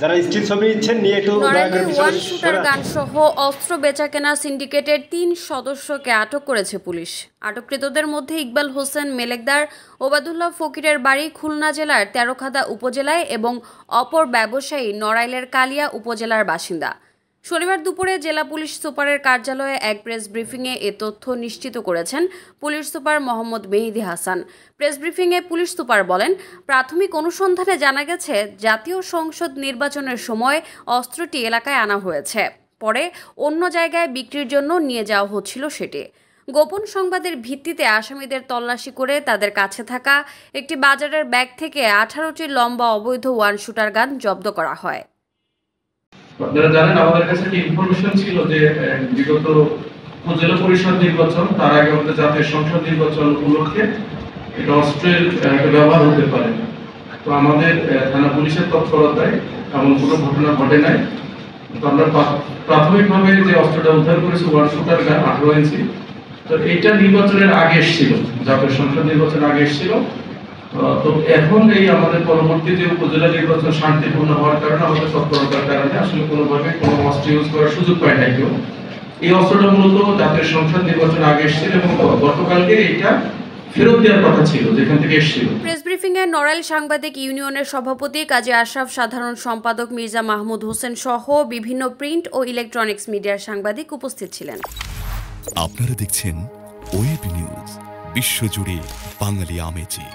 যারা স্টিল ছবি ইচ্ছেন নিয়ে একটু ওয়ান শুটার গান সহ অস্ত্র বেচাকেনা সিন্ডিকেটের ৩ সদস্যকে আটক করেছে পুলিশ। আটককৃতদের মধ্যে ইকবাল হোসেন মেলেকদার, ওবায়দুল্লাহ ফকিরের বাড়ি খুলনা জেলার তেরখাদা উপজেলায় এবং অপর ব্যবসায়ী নড়াইলের কালিয়া উপজেলার বাসিন্দা। শনিবার দুপুরে জেলা পুলিশ সুপারের কার্যালয়ে এক প্রেস ব্রিফিংয়ে এ তথ্য নিশ্চিত করেছেন পুলিশ সুপার মোহাম্মদ মেহেদী হাসান। প্রেস ব্রিফিংয়ে পুলিশ সুপার বলেন, প্রাথমিক অনুসন্ধানে জানা গেছে জাতীয় সংসদ নির্বাচনের সময় অস্ত্রটি এলাকায় আনা হয়েছে, পরে অন্য জায়গায় বিক্রির জন্য নিয়ে যাওয়া হচ্ছিল সেটি। গোপন সংবাদের ভিত্তিতে আসামিদের তল্লাশি করে তাদের কাছে থাকা একটি বাজারের ব্যাগ থেকে 18টি লম্বা অবৈধ ওয়ান শুটার গান জব্দ করা হয়। আপনারা জানেন আমাদের কাছে একটা ইনফরমেশন ছিল যে বিগত উপজেলা পরিষদ নির্বাচন, তার আগে আমাদের জাতীয় সংসদ নির্বাচন উপলক্ষে এটা অস্ত্রের ব্যবহার হতে পারে। তো আমাদের থানা পুলিশের তৎপরতায় এমন কোনো ঘটনা ঘটে নাই। তো আমরা প্রাথমিকভাবে যে অস্ত্রটা উদ্ধার করেছি ওয়ান শুটার গান 18 ইঞ্চি, তো এইটা নির্বাচনের আগে এসেছিল, জাতীয় সংসদ নির্বাচনের আগে এসেছিল। তো এখন এই আমাদের পরবর্তী যে উপজেলা নির্বাচন শান্তিপূর্ণ হওয়ার কারণে আমাদের তৎপরতার কারণে আসলে কোনোভাবে কোনো অস্ত্র ইউজ করার সুযোগ পায় নাই কেউ। এই অস্ত্রটা মূলত জাতীয় সংসদ নির্বাচন আগে এসেছিল এবং গতকালকে এটা ফেরত দেওয়ার কথা ছিল যেখান থেকে এসেছিল। প্রেস ব্রিফিংয়ে নড়াইল সাংবাদিক ইউনিয়নের সভাপতি কাজী আশরাফ, সাধারণ সম্পাদক মির্জা মাহমুদ হোসেন সহ বিভিন্ন প্রিন্ট ও ইলেকট্রনিক্স মিডিয়ার সাংবাদিক উপস্থিত ছিলেন। আপনারা দেখছেন ওয়েব নিউজ, বিশ্বজুড়ে বাঙালি আমেজি।